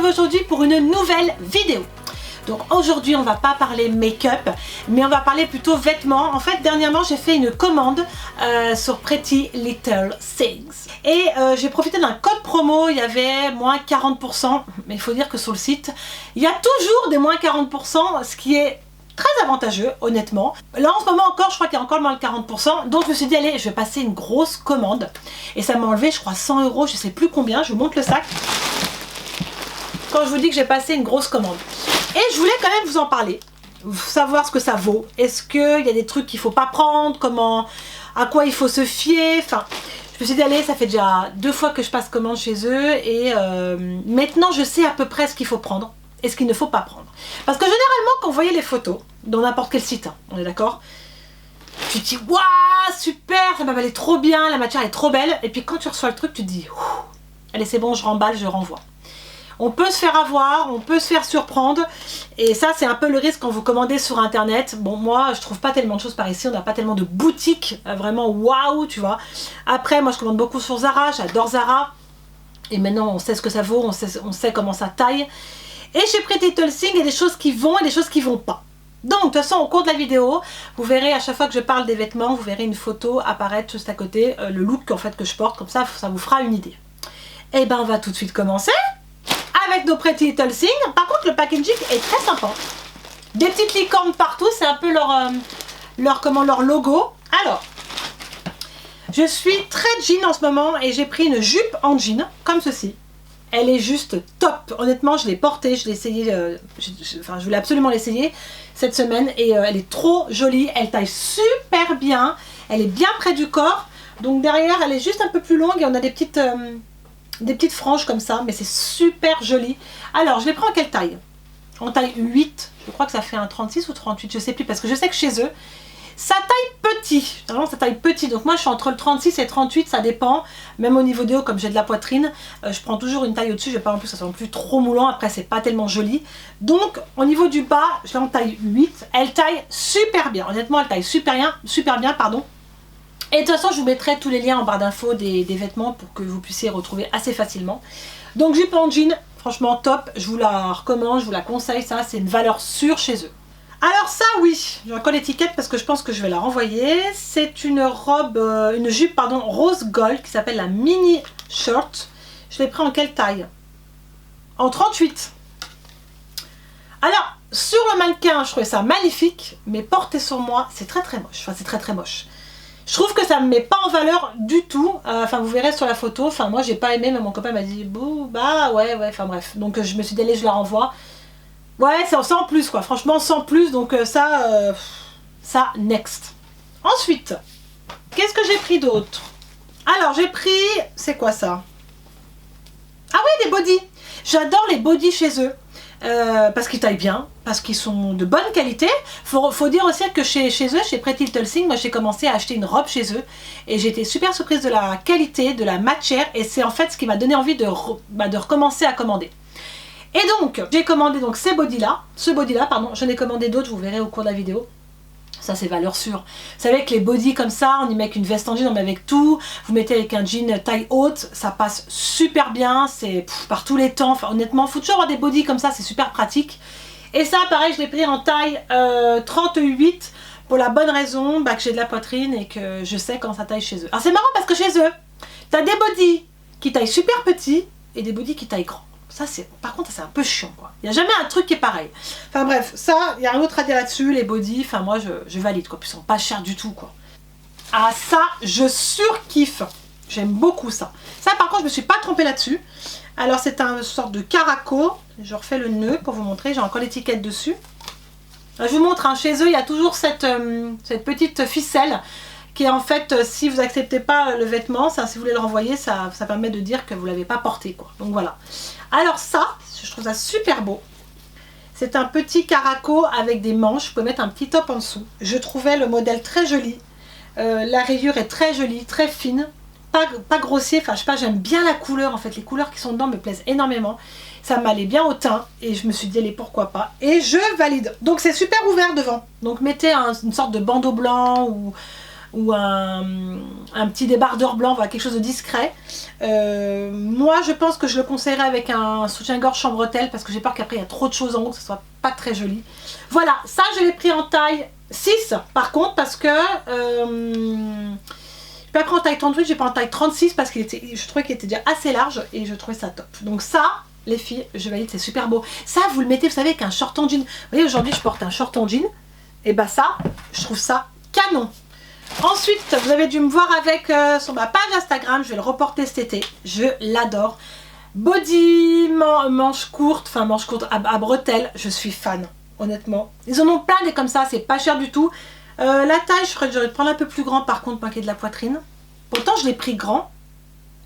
aujourd'hui pour une nouvelle vidéo. Donc aujourd'hui on va pas parler make-up, mais on va parler plutôt vêtements. En fait dernièrement j'ai fait une commande sur Pretty Little Things. Et j'ai profité d'un code promo, il y avait moins 40%. Mais il faut dire que sur le site, il y a toujours des moins 40%, ce qui est très avantageux honnêtement. Là en ce moment encore je crois qu'il y a encore moins de 40%. Donc je me suis dit allez je vais passer une grosse commande. Et ça m'a enlevé je crois 100 €, je sais plus combien, je vous montre le sac. Quand je vous dis que j'ai passé une grosse commande. Et je voulais quand même vous en parler, savoir ce que ça vaut. Est-ce qu'il y a des trucs qu'il ne faut pas prendre, à quoi il faut se fier. Enfin, je me suis dit allez, ça fait déjà 2 fois que je passe commande chez eux et maintenant je sais à peu près ce qu'il faut prendre et ce qu'il ne faut pas prendre. Parce que généralement quand vous voyez les photos, dans n'importe quel site, hein, on est d'accord, tu te dis waouh super, ça m'a allé trop bien, la matière est trop belle. Et puis quand tu reçois le truc, tu te dis allez c'est bon, je remballe, je renvoie. On peut se faire avoir, on peut se faire surprendre et ça c'est un peu le risque quand vous commandez sur internet. Bon moi je trouve pas tellement de choses par ici, on n'a pas tellement de boutiques vraiment waouh tu vois. Après moi je commande beaucoup sur Zara, j'adore Zara et maintenant on sait ce que ça vaut, on sait comment ça taille. Et chez Pretty Little Things il y a des choses qui vont et des choses qui vont pas. Donc de toute façon au cours de la vidéo vous verrez à chaque fois que je parle des vêtements, vous verrez une photo apparaître juste à côté, le look en fait que je porte, comme ça vous fera une idée. Et ben on va tout de suite commencer avec nos Pretty Little Things. Par contre le packaging est très sympa. Des petites licornes partout, c'est un peu leur logo. Alors, je suis très jean en ce moment et j'ai pris une jupe en jean, comme ceci. Elle est juste top. Honnêtement, je l'ai portée, je l'ai essayé, je voulais absolument l'essayer cette semaine et elle est trop jolie. Elle taille super bien, elle est bien près du corps. Donc derrière, elle est juste un peu plus longue et on a des petites franges comme ça, mais c'est super joli. Alors, je les prends en quelle taille? En taille 8, je crois que ça fait un 36 ou 38, je sais plus, parce que je sais que chez eux, ça taille petit. Normalement, ça taille petit, donc moi je suis entre le 36 et 38, ça dépend. Même au niveau des hauts, comme j'ai de la poitrine, je prends toujours une taille au-dessus, je vais pas en plus, ça soit non plus trop moulant, après c'est pas tellement joli. Donc, au niveau du bas, je l'ai en taille 8, elle taille super bien. Honnêtement, elle taille super bien, pardon. Et de toute façon je vous mettrai tous les liens en barre d'infos des vêtements pour que vous puissiez retrouver assez facilement. Donc jupe en jean, franchement top, je vous la recommande, je vous la conseille, ça c'est une valeur sûre chez eux. Alors ça oui, j'ai encore l'étiquette parce que je pense que je vais la renvoyer. C'est une robe, une jupe pardon, rose gold qui s'appelle la mini shirt. Je l'ai pris en quelle taille? En 38. Alors sur le mannequin je trouvais ça magnifique, mais porté sur moi c'est très moche, enfin c'est très moche. Je trouve que ça me met pas en valeur du tout, enfin vous verrez sur la photo, enfin moi j'ai pas aimé, mais mon copain m'a dit bouh, bah ouais, enfin bref, donc je me suis dit allez je la renvoie. Ouais c'est sans plus quoi, franchement sans plus, donc ça next. Ensuite, qu'est-ce que j'ai pris d'autre? Alors j'ai pris, c'est quoi ça? Ah oui des bodys, j'adore les bodys chez eux. Parce qu'ils taillent bien, parce qu'ils sont de bonne qualité. Faut dire aussi que chez eux, chez Pretty Little Things, moi j'ai commencé à acheter une robe chez eux et j'ai été super surprise de la qualité, de la matière, et c'est en fait ce qui m'a donné envie de recommencer à commander. Et donc j'ai commandé donc ce body là, pardon, j'en ai commandé d'autres, vous verrez au cours de la vidéo. Ça c'est valeur sûre. Vous savez que les bodys comme ça, on y met avec une veste en jean, on met avec tout. Vous mettez avec un jean taille haute, ça passe super bien. C'est par tous les temps. Enfin, honnêtement, il faut toujours avoir des bodys comme ça, c'est super pratique. Et ça, pareil, je l'ai pris en taille 38 pour la bonne raison que j'ai de la poitrine et que je sais comment ça taille chez eux. Alors c'est marrant parce que chez eux, tu as des bodys qui taillent super petit et des bodys qui taillent grand. Ça c'est, par contre c'est un peu chiant quoi. Il n'y a jamais un truc qui est pareil. Enfin bref, ça, il y a un autre à dire là-dessus, les bodys, enfin moi je valide quoi, puis ils sont pas chers du tout quoi. Ah ça, je surkiffe. J'aime beaucoup ça. Ça par contre je me suis pas trompée là-dessus. Alors c'est un sorte de caraco. Je refais le nœud pour vous montrer, j'ai encore l'étiquette dessus. Je vous montre, hein, chez eux il y a toujours cette petite ficelle qui est en fait, si vous acceptez pas le vêtement, ça, si vous voulez le renvoyer, ça permet de dire que vous l'avez pas porté quoi. Donc voilà. Alors ça, je trouve ça super beau. C'est un petit caraco avec des manches, vous pouvez mettre un petit top en dessous. Je trouvais le modèle très joli. La rayure est très jolie, très fine, pas grossier, enfin je sais pas, j'aime bien la couleur en fait. Les couleurs qui sont dedans me plaisent énormément. Ça m'allait bien au teint et je me suis dit allez pourquoi pas. Et je valide. Donc c'est super ouvert devant. Donc mettez une sorte de bandeau blanc ou ou un petit débardeur blanc, voilà, quelque chose de discret. Moi je pense que je le conseillerais avec un soutien-gorge chambretelle parce que j'ai peur qu'après il y a trop de choses en haut, que ce soit pas très joli. Voilà, ça je l'ai pris en taille 6 par contre parce que j'ai pas pris en taille 38, j'ai pris en taille 36 parce que je trouvais qu'il était déjà assez large et je trouvais ça top. Donc ça, les filles, je valide, c'est super beau. Ça, vous le mettez, vous savez, avec un short en jean. Vous voyez, aujourd'hui, je porte un short en jean. Et bah ça, je trouve ça canon. Ensuite, vous avez dû me voir avec sur ma page Instagram, je vais le reporter cet été. Je l'adore. Body, manche courte à bretelles, je suis fan, honnêtement. Ils en ont plein des comme ça, c'est pas cher du tout. La taille, je ferais que j'aurais prendre un peu plus grand par contre, manquer de la poitrine. Pourtant, je l'ai pris grand.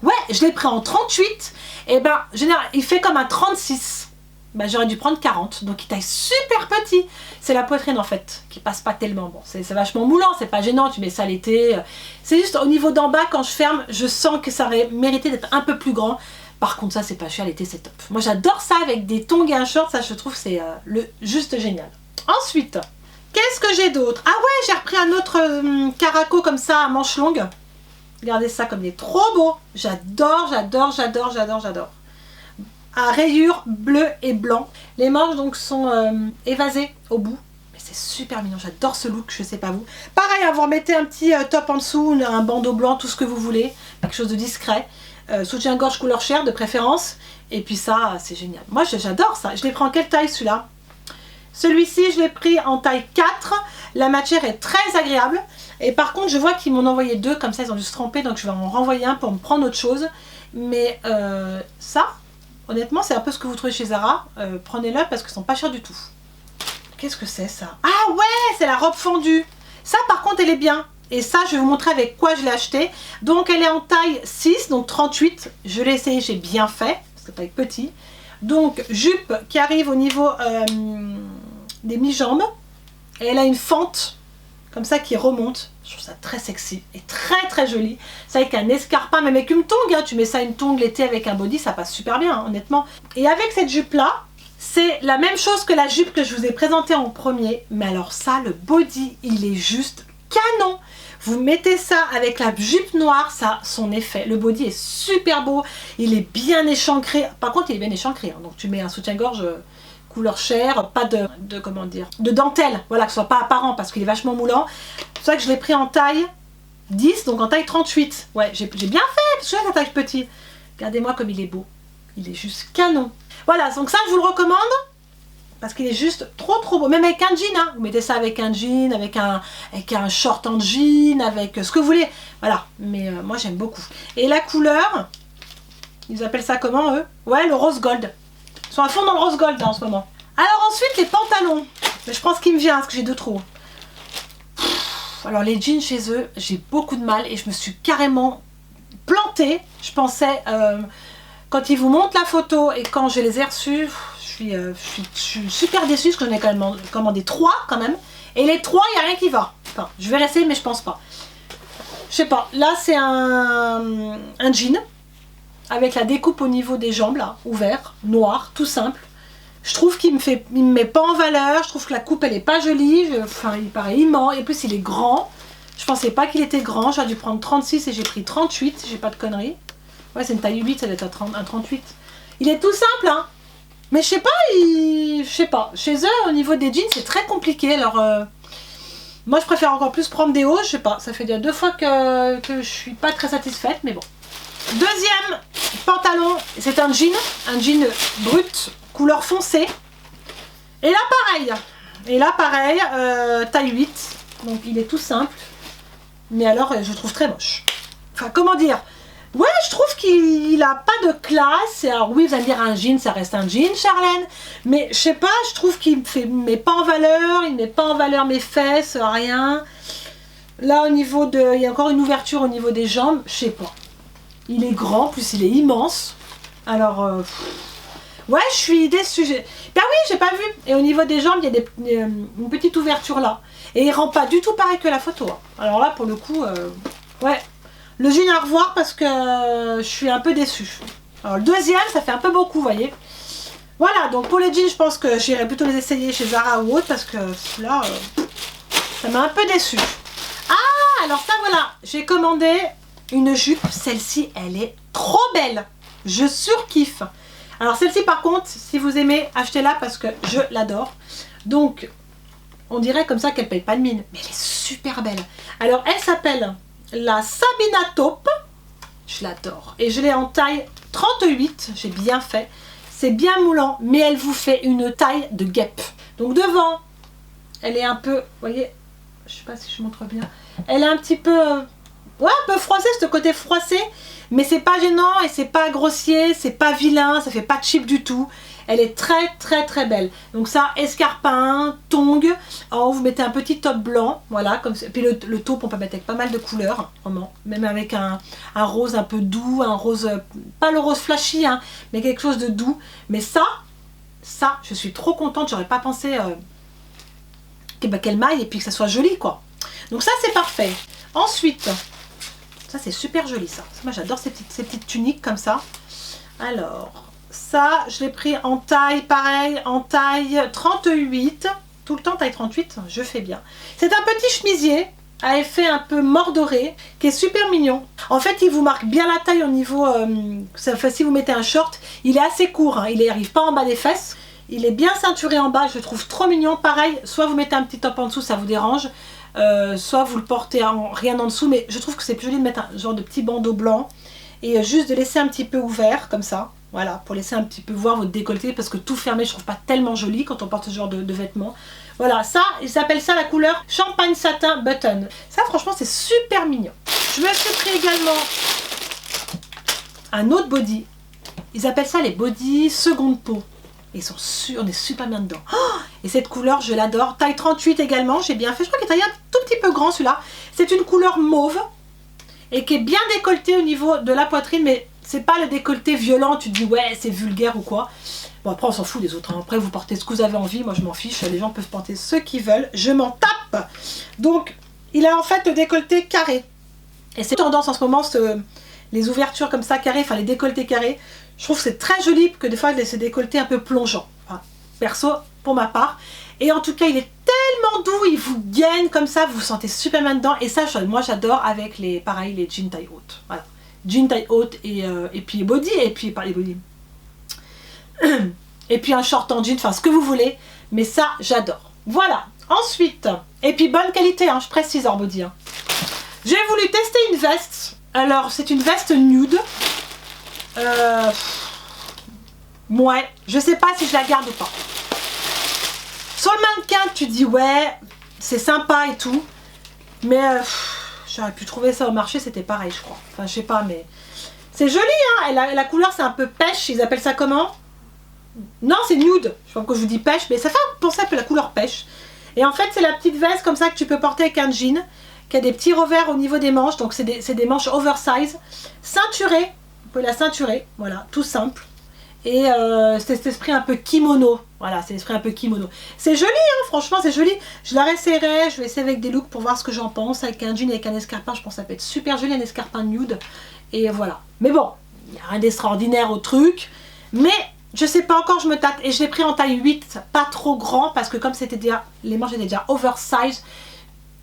Ouais, je l'ai pris en 38. Et ben, général, il fait comme un 36. Ben, j'aurais dû prendre 40. Donc, il taille super petit. C'est la poitrine, en fait, qui passe pas tellement. Bon, c'est vachement moulant, c'est pas gênant. Tu mets ça l'été. C'est juste au niveau d'en bas, quand je ferme, je sens que ça aurait mérité d'être un peu plus grand. Par contre, ça, c'est pas cher. L'été, c'est top. Moi, j'adore ça avec des tongs et un short. Ça, je trouve, c'est juste génial. Ensuite, qu'est-ce que j'ai d'autre? Ah ouais, j'ai repris un autre caraco comme ça, à manches longues. Regardez ça comme il est trop beau. J'adore, j'adore, j'adore, j'adore, j'adore. À rayures bleu et blanc. Les manches donc sont évasées au bout. Mais c'est super mignon, j'adore ce look, je sais pas vous. Pareil, vous remettez un petit top en dessous, un bandeau blanc, tout ce que vous voulez. Quelque chose de discret. Soutien-gorge couleur chair de préférence. Et puis ça, c'est génial. Moi, j'adore ça. Je l'ai pris en quelle taille celui-là? Celui-ci, je l'ai pris en taille 4. La matière est très agréable. Et par contre, je vois qu'ils m'ont envoyé deux, comme ça, ils ont dû se tromper. Donc, je vais en renvoyer un pour me prendre autre chose. Mais ça, honnêtement, c'est un peu ce que vous trouvez chez Zara. Prenez-le parce qu'ils sont pas chers du tout. Qu'est-ce que c'est ça? Ah ouais, c'est la robe fendue. Ça, par contre, elle est bien. Et ça, je vais vous montrer avec quoi je l'ai acheté. Donc, elle est en taille 6, donc 38. Je l'ai essayé, j'ai bien fait. Parce que taille petit. Donc, jupe qui arrive au niveau des mi-jambes. Et elle a une fente comme ça qui remonte. Je trouve ça très sexy et très très joli. C'est avec un escarpin, même avec une tongue. Hein. Tu mets ça une tongue l'été avec un body, ça passe super bien, hein, honnêtement. Et avec cette jupe-là, c'est la même chose que la jupe que je vous ai présentée en premier. Mais alors ça, le body, il est juste canon. Vous mettez ça avec la jupe noire, ça a son effet. Le body est super beau, il est bien échancré. Par contre, il est bien échancré. Hein. Donc tu mets un soutien-gorge couleur chair, pas comment dire, de dentelle. Voilà, que ce soit pas apparent parce qu'il est vachement moulant. C'est pour ça que je l'ai pris en taille 10, donc en taille 38. Ouais, j'ai bien fait, parce que j'ai la taille petit. Regardez-moi comme il est beau. Il est juste canon. Voilà, donc ça, je vous le recommande. Parce qu'il est juste trop trop beau, même avec un jean, hein. Vous mettez ça avec un jean, avec un short en jean, avec ce que vous voulez. Voilà, mais moi j'aime beaucoup. Et la couleur, ils appellent ça comment eux? Ouais, le rose gold. Ils sont à fond dans le rose gold là, en ce moment. Alors ensuite, les pantalons. Je prends ce qui me vient, parce que j'ai deux trous. Alors les jeans chez eux, j'ai beaucoup de mal et je me suis carrément plantée. Je pensais, quand ils vous montrent la photo et quand je les ai reçus... Je suis super déçue parce que j'en ai quand même commandé 3 quand même. Et les 3, il n'y a rien qui va. Enfin, je vais rester, mais je pense pas. Je sais pas. Là, c'est un jean avec la découpe au niveau des jambes, là, ouvert, noir, tout simple. Je trouve qu'il me met pas en valeur. Je trouve que la coupe, elle est pas jolie. Enfin, il paraît immense. Et en plus, il est grand. Je pensais pas qu'il était grand. J'aurais dû prendre 36 et j'ai pris 38, si j'ai pas de conneries. Ouais, c'est une taille 8, ça doit être un 38. Il est tout simple, hein. Mais je sais pas, je sais pas. Chez eux, au niveau des jeans, c'est très compliqué. Alors, moi, je préfère encore plus prendre des hauts. Je sais pas, ça fait déjà 2 fois que je suis pas très satisfaite, mais bon. Deuxième pantalon, c'est un jean brut, couleur foncée. Et là, pareil, taille 8. Donc, il est tout simple. Mais alors, je le trouve très moche. Enfin, comment dire ? Ouais, je trouve qu'il a pas de classe. Alors oui, vous allez me dire un jean, ça reste un jean, Charlène. Mais je sais pas, je trouve qu'il me met pas en valeur. Il met pas en valeur mes fesses, rien. Là, au niveau de... Il y a encore une ouverture au niveau des jambes. Je sais pas. Il est grand, plus il est immense. Alors... ouais, je suis déçue. Ben oui, j'ai pas vu. Et au niveau des jambes, il y a une petite ouverture là. Et il rend pas du tout pareil que la photo. Alors là, pour le coup... ouais. Le jean à revoir parce que je suis un peu déçue. Alors le deuxième, ça fait un peu beaucoup, vous voyez. Voilà, donc pour les jeans, je pense que j'irai plutôt les essayer chez Zara ou autre parce que là, ça m'a un peu déçue. Ah, alors ça voilà, j'ai commandé une jupe. Celle-ci, elle est trop belle. Je surkiffe. Alors celle-ci par contre, si vous aimez, achetez-la parce que je l'adore. Donc, on dirait comme ça qu'elle paye pas de mine. Mais elle est super belle. Alors, elle s'appelle la Sabina Taupe. Je l'adore. Et je l'ai en taille 38. J'ai bien fait. C'est bien moulant, mais elle vous fait une taille de guêpe. Donc devant, elle est un peu, vous voyez, je sais pas si je montre bien. Elle est un petit peu, ouais, un peu froissée, ce côté froissé. Mais c'est pas gênant et c'est pas grossier, c'est pas vilain, ça fait pas cheap du tout. Elle est très très très belle. Donc ça, escarpin, tongs. En haut, vous mettez un petit top blanc, voilà, comme ça. Puis le taupe, on peut mettre avec pas mal de couleurs, vraiment. Même avec un rose un peu doux, un rose, pas le rose flashy, hein, mais quelque chose de doux. Mais ça, je suis trop contente. J'aurais pas pensé qu'elle maille et puis que ça soit joli, quoi. Donc ça, c'est parfait. Ensuite, ça c'est super joli ça. Moi j'adore ces petites tuniques comme ça. Alors, ça je l'ai pris en taille, pareil, en taille 38. Tout le temps taille 38, je fais bien. C'est un petit chemisier à effet un peu mordoré, qui est super mignon. En fait, il vous marque bien la taille au niveau... si vous mettez un short, il est assez court, hein, il n'arrive pas en bas des fesses. Il est bien ceinturé en bas, je le trouve trop mignon. Pareil, soit vous mettez un petit top en dessous, ça vous dérange. Soit vous le portez en rien en dessous, mais je trouve que c'est plus joli de mettre un genre de petit bandeau blanc et juste de laisser un petit peu ouvert comme ça, voilà, pour laisser un petit peu voir votre décolleté, parce que tout fermé je trouve pas tellement joli quand on porte ce genre de vêtements. Voilà, ça, ils s'appellent ça la couleur champagne satin button. Ça franchement c'est super mignon. Je me suis pris également un autre body, ils appellent ça les body seconde peau. Ils sont sûrs, on est super bien dedans. Oh, et cette couleur, je l'adore. Taille 38 également, j'ai bien fait. Je crois qu'il est taillé un tout petit peu grand celui-là. C'est une couleur mauve et qui est bien décolletée au niveau de la poitrine, mais c'est pas le décolleté violent. Tu te dis ouais, c'est vulgaire ou quoi. Bon, après on s'en fout des autres, hein. Après vous portez ce que vous avez envie, moi je m'en fiche. Les gens peuvent porter ce qu'ils veulent, je m'en tape. Donc, il a en fait le décolleté carré. Et c'est tendance en ce moment, les ouvertures comme ça carrées, enfin les décolletés carrés. Je trouve que c'est très joli que des fois c'est décolleté un peu plongeant. Enfin, perso, pour ma part. Et en tout cas, il est tellement doux, il vous gaine comme ça, vous vous sentez super bien dedans. Et ça, moi j'adore avec les jeans taille haute. Voilà. Jeans taille haute et puis body, et puis pas les body. Et puis un short en jean, enfin ce que vous voulez. Mais ça, j'adore. Voilà. Ensuite, et puis bonne qualité, hein, je précise en body. Hein. J'ai voulu tester une veste. Alors, c'est une veste nude. Ouais, je sais pas si je la garde ou pas. Sur le mannequin, tu dis ouais, c'est sympa et tout, mais j'aurais pu trouver ça au marché, c'était pareil, je crois. Enfin, je sais pas, mais c'est joli, hein. Et la couleur, c'est un peu pêche. Ils appellent ça comment? Non, c'est nude. Je sais pas pourquoi je vous dis pêche, mais ça fait penser un peu la couleur pêche. Et en fait, c'est la petite veste comme ça que tu peux porter avec un jean, qui a des petits revers au niveau des manches, donc c'est des manches oversize, ceinturées. Vous pouvez la ceinturer, voilà, tout simple. Et c'est cet esprit un peu kimono. Voilà, c'est l'esprit un peu kimono. C'est joli, hein, franchement, c'est joli. Je la réessayerai, je vais essayer avec des looks pour voir ce que j'en pense. Avec un jean, avec un escarpin, je pense que ça peut être super joli, un escarpin nude. Et voilà. Mais bon, il n'y a rien d'extraordinaire au truc. Mais je sais pas encore, je me tâte. Et je l'ai pris en taille 8, pas trop grand, parce que comme c'était déjà, les manches étaient déjà oversize,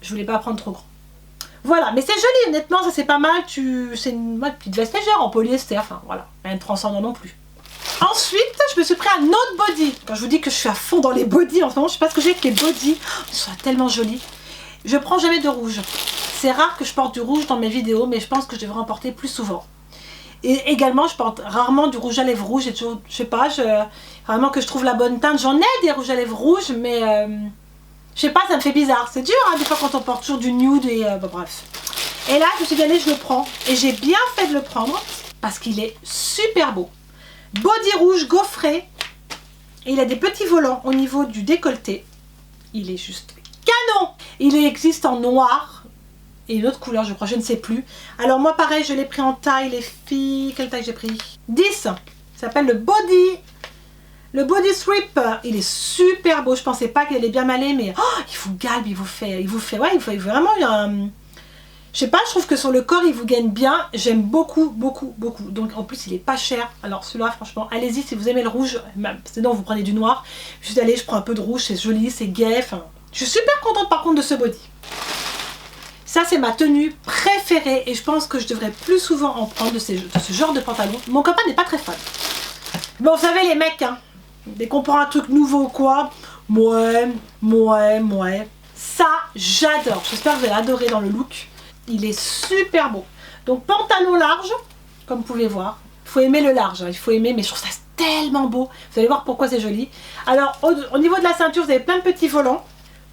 je voulais pas prendre trop grand. Voilà, mais c'est joli, honnêtement, ça c'est pas mal. C'est une petite veste légère en polyester, enfin voilà, rien de transcendant non plus. Ensuite, je me suis pris un autre body. Quand je vous dis que je suis à fond dans les bodys en ce moment, je sais pas ce que j'ai avec les bodys. Ils sont tellement jolis. Je prends jamais de rouge. C'est rare que je porte du rouge dans mes vidéos, mais je pense que je devrais en porter plus souvent. Et également, je porte rarement du rouge à lèvres rouge. Et toujours, je sais pas, vraiment que je trouve la bonne teinte. J'en ai des rouges à lèvres rouges, mais je sais pas, ça me fait bizarre. C'est dur, hein, des fois quand on porte toujours du nude et bah, bref. Et là, je me suis dit, allez, je le prends. Et j'ai bien fait de le prendre parce qu'il est super beau. Body rouge gaufré. Et il a des petits volants au niveau du décolleté. Il est juste canon. Il existe en noir et une autre couleur, je crois, je ne sais plus. Alors moi, pareil, je l'ai pris en taille, les filles. Quelle taille j'ai pris? 10. Ça s'appelle le body. Le body strip, il est super beau. Je pensais pas qu'il allait bien m'aller, mais oh, il vous galbe, il vous fait vraiment je sais pas, je trouve que sur le corps, il vous gagne bien. J'aime beaucoup, beaucoup, beaucoup. Donc en plus, il est pas cher. Alors celui-là, franchement, allez-y si vous aimez le rouge. Sinon, vous prenez du noir. Juste allez, je prends un peu de rouge, c'est joli, c'est gai. Enfin, je suis super contente par contre de ce body. Ça c'est ma tenue préférée et je pense que je devrais plus souvent en prendre de ce genre de pantalon. Mon copain n'est pas très fan. Bon, vous savez les mecs, hein, dès qu'on prend un truc nouveau ou quoi, ouais. Ça, j'adore. J'espère que vous allez adorer dans le look. Il est super beau. Donc pantalon large, comme vous pouvez voir. Il faut aimer le large, hein. Il faut aimer, mais je trouve ça tellement beau. Vous allez voir pourquoi c'est joli. Alors au niveau de la ceinture, vous avez plein de petits volants.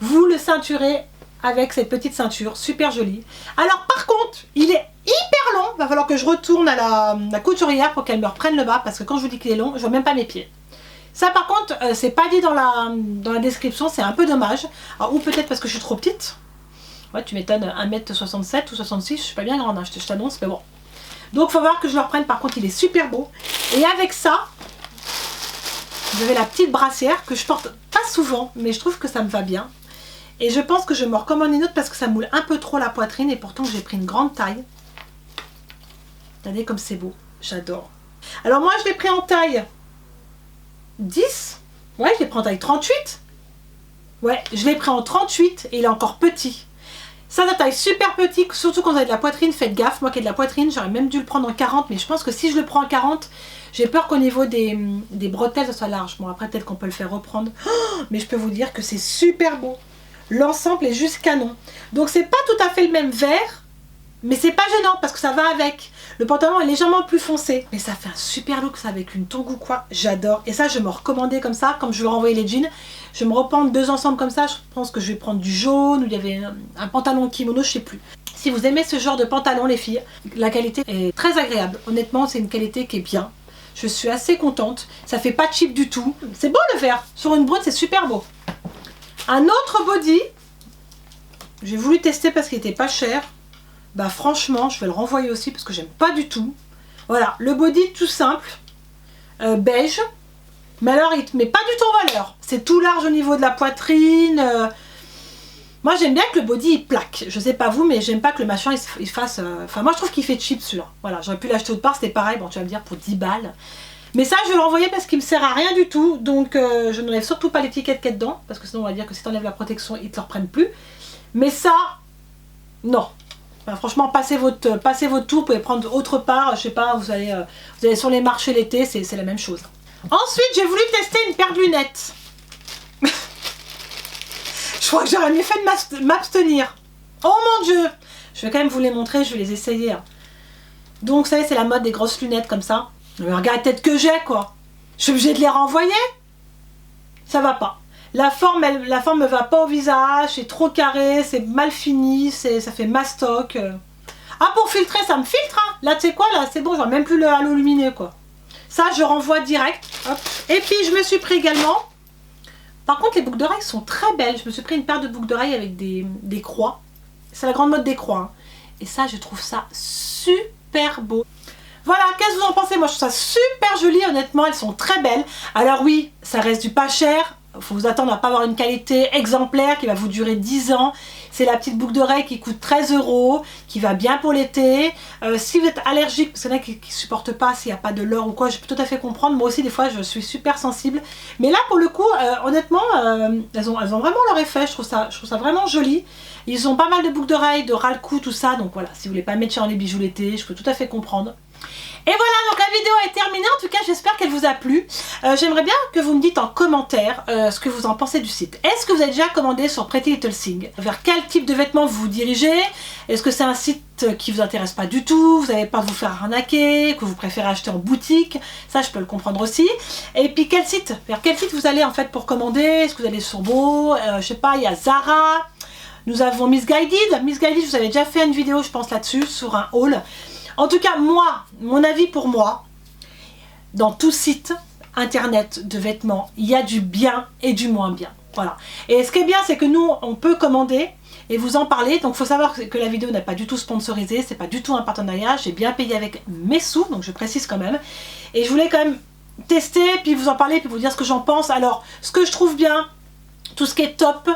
Vous le ceinturez avec cette petite ceinture, super jolie. Alors par contre, il est hyper long. Il va falloir que je retourne à la couturière pour qu'elle me reprenne le bas, parce que quand je vous dis qu'il est long, je vois même pas mes pieds. Ça par contre, c'est pas dit dans la description, c'est un peu dommage. Alors, ou peut-être parce que je suis trop petite. Ouais, tu m'étonnes, 1m67 ou 66, je suis pas bien grande, hein, je t'annonce, mais bon. Donc faut voir que je le reprenne, par contre il est super beau. Et avec ça, vous avez la petite brassière que je porte pas souvent, mais je trouve que ça me va bien. Et je pense que je me recommande une autre parce que ça moule un peu trop la poitrine et pourtant j'ai pris une grande taille. Regardez comme c'est beau, j'adore. Alors moi je l'ai pris en taille 10. Ouais, je l'ai pris en taille 38. Ouais, je l'ai pris en 38 et il est encore petit. Ça, la taille super petit, surtout quand vous avez de la poitrine, faites gaffe. Moi qui ai de la poitrine, j'aurais même dû le prendre en 40, mais je pense que si je le prends en 40, j'ai peur qu'au niveau des bretelles, ça soit large. Bon, après, peut-être qu'on peut le faire reprendre. Oh, mais je peux vous dire que c'est super beau. L'ensemble est juste canon. Donc, c'est pas tout à fait le même vert, mais c'est pas gênant parce que ça va avec. Le pantalon est légèrement plus foncé, mais ça fait un super look, ça, avec une tongue ou quoi. J'adore. Et ça, je me recommandais comme ça, comme je vais renvoyer les jeans. Je vais me reprendre deux ensembles comme ça. Je pense que je vais prendre du jaune, ou il y avait un pantalon kimono, je sais plus. Si vous aimez ce genre de pantalon, les filles, la qualité est très agréable. Honnêtement, c'est une qualité qui est bien. Je suis assez contente. Ça fait pas cheap du tout. C'est beau le vert. Sur une brune, c'est super beau. Un autre body. J'ai voulu tester parce qu'il était pas cher. Bah franchement, je vais le renvoyer aussi parce que j'aime pas du tout. Voilà, le body tout simple. Beige. Mais alors, il te met pas du tout en valeur. C'est tout large au niveau de la poitrine. Moi, j'aime bien que le body, il plaque. Je sais pas vous, mais j'aime pas que le machin, il fasse... Enfin, moi, je trouve qu'il fait cheap, celui-là. Voilà, j'aurais pu l'acheter autre part, c'était pareil. Bon, tu vas me dire, pour 10 balles. Mais ça, je vais le renvoyer parce qu'il me sert à rien du tout. Donc, je n'enlève surtout pas l'étiquette qu'il y a dedans. Parce que sinon, on va dire que si tu enlèves la protection, ils te le reprennent plus. Mais ça, non. Enfin, franchement, passez votre tour. Vous pouvez prendre autre part. Je sais pas, vous allez sur les marchés l'été, c'est la même chose. Ensuite, j'ai voulu tester une paire de lunettes. Je crois que j'aurais mieux fait de m'abstenir. Oh mon dieu! Je vais quand même vous les montrer, je vais les essayer. Donc, vous savez, c'est la mode des grosses lunettes comme ça. Mais regarde la tête que j'ai, quoi. Je suis obligée de les renvoyer. Ça va pas. La forme me va pas au visage, c'est trop carré, c'est mal fini, ça fait mastoc. Ah, pour filtrer, ça me filtre, hein. Là, tu sais quoi, là, c'est bon, je vois même plus le halo lumineux, quoi. Ça, je renvoie direct. Hop. Et puis, je me suis pris également... Par contre, les boucles d'oreilles sont très belles. Je me suis pris une paire de boucles d'oreilles avec des croix. C'est la grande mode des croix. Hein. Et ça, je trouve ça super beau. Voilà, qu'est-ce que vous en pensez? Moi, je trouve ça super joli. Honnêtement, elles sont très belles. Alors oui, ça reste du pas cher. Il faut vous attendre à pas avoir une qualité exemplaire qui va vous durer 10 ans. C'est la petite boucle d'oreille qui coûte 13 €, qui va bien pour l'été. Si vous êtes allergique, parce qu'il y en a qui ne supportent pas s'il n'y a pas de l'or ou quoi, je peux tout à fait comprendre. Moi aussi, des fois, je suis super sensible. Mais là, pour le coup, honnêtement, elles ont vraiment leur effet. Je trouve ça vraiment joli. Ils ont pas mal de boucles d'oreilles, de ras le cou, tout ça. Donc voilà, si vous voulez pas mettre sur les bijoux l'été, je peux tout à fait comprendre. Et voilà, donc la vidéo est terminée. En tout cas, j'espère qu'elle vous a plu. J'aimerais bien que vous me dites en commentaire ce que vous en pensez du site. Est-ce que vous avez déjà commandé sur Pretty Little Thing? Vers quel type de vêtements vous vous dirigez? Est-ce que c'est un site qui vous intéresse pas du tout? Vous avez peur de vous faire arnaquer? Que vous préférez acheter en boutique? Ça, je peux le comprendre aussi. Et puis, vers quel site vous allez en fait pour commander? Est-ce que vous allez sur Beau? Je sais pas, il y a Zara. Nous avons Missguided. Missguided, je vous avais déjà fait une vidéo, je pense, là-dessus, sur un haul. En tout cas, moi, mon avis pour moi, dans tout site internet de vêtements, il y a du bien et du moins bien. Voilà. Et ce qui est bien, c'est que nous, on peut commander et vous en parler. Donc, il faut savoir que la vidéo n'est pas du tout sponsorisée, c'est pas du tout un partenariat. J'ai bien payé avec mes sous, donc je précise quand même. Et je voulais quand même tester, puis vous en parler, puis vous dire ce que j'en pense. Alors, ce que je trouve bien, tout ce qui est top,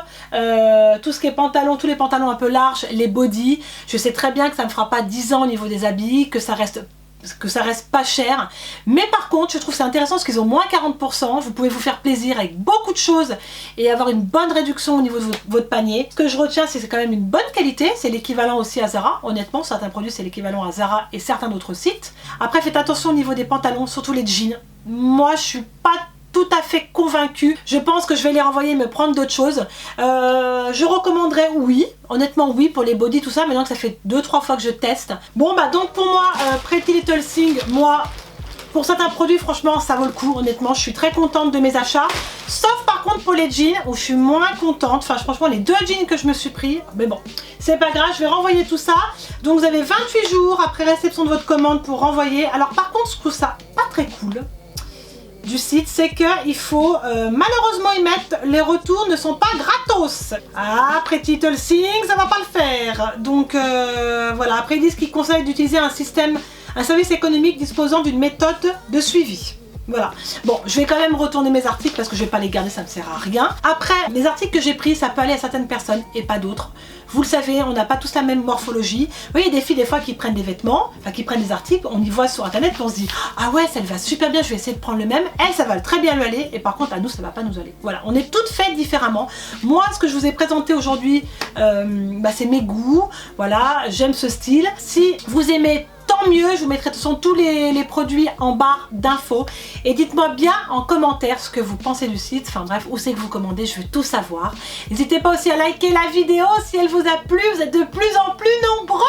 tout ce qui est pantalon, tous les pantalons un peu larges, les bodys, je sais très bien que ça ne me fera pas 10 ans au niveau des habits, que ça reste parce que ça reste pas cher. Mais par contre, je trouve c'est intéressant parce qu'ils ont moins 40%. Vous pouvez vous faire plaisir avec beaucoup de choses et avoir une bonne réduction au niveau de votre panier. Ce que je retiens, c'est quand même une bonne qualité. C'est l'équivalent aussi à Zara. Honnêtement, certains produits, c'est l'équivalent à Zara et certains d'autres sites. Après, faites attention au niveau des pantalons, surtout les jeans. Moi, je suis pas tout à fait convaincue. Je pense que je vais les renvoyer et me prendre d'autres choses. Je recommanderais oui, honnêtement oui pour les body tout ça, maintenant que ça fait 2-3 fois que je teste. Bon bah donc pour moi, Pretty Little Thing, moi pour certains produits franchement ça vaut le coup, honnêtement je suis très contente de mes achats. Sauf par contre pour les jeans où je suis moins contente, enfin franchement les 2 jeans que je me suis pris, mais bon c'est pas grave, je vais renvoyer tout ça. Donc vous avez 28 jours après réception de votre commande pour renvoyer. Alors par contre je trouve ça pas très cool du site, c'est qu'il faut malheureusement y mettre les retours ne sont pas gratos. Ah, Pretty Little Thing, ça va pas le faire. Donc voilà, après ils disent qu'ils conseillent d'utiliser un service économique disposant d'une méthode de suivi. Voilà. Bon, je vais quand même retourner mes articles parce que je vais pas les garder, ça ne sert à rien. Après, les articles que j'ai pris, ça peut aller à certaines personnes et pas d'autres. Vous le savez, on n'a pas tous la même morphologie. Vous voyez, des filles des fois qui prennent des vêtements, enfin qui prennent des articles, on y voit sur internet et on se dit ah ouais, ça lui va super bien, je vais essayer de prendre le même. Elle, ça va très bien lui aller et par contre à nous, ça va pas nous aller. Voilà, on est toutes faites différemment. Moi, ce que je vous ai présenté aujourd'hui, c'est mes goûts. Voilà, j'aime ce style. Si vous aimez, tant mieux, je vous mettrai de toute façon tous les produits en barre d'infos et dites-moi bien en commentaire ce que vous pensez du site, enfin bref, où c'est que vous commandez, je veux tout savoir. N'hésitez pas aussi à liker la vidéo si elle vous a plu, vous êtes de plus en plus nombreux,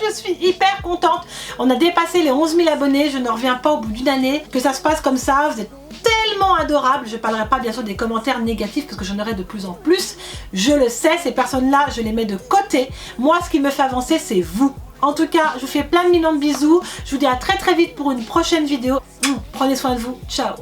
je suis hyper contente. On a dépassé les 11 000 abonnés, je ne reviens pas au bout d'une année que ça se passe comme ça, vous êtes tellement adorable. Je ne parlerai pas bien sûr des commentaires négatifs parce que j'en aurai de plus en plus, je le sais, ces personnes-là, je les mets de côté. Moi, ce qui me fait avancer, c'est vous. En tout cas, je vous fais plein de millions de bisous. Je vous dis à très très vite pour une prochaine vidéo. Prenez soin de vous. Ciao.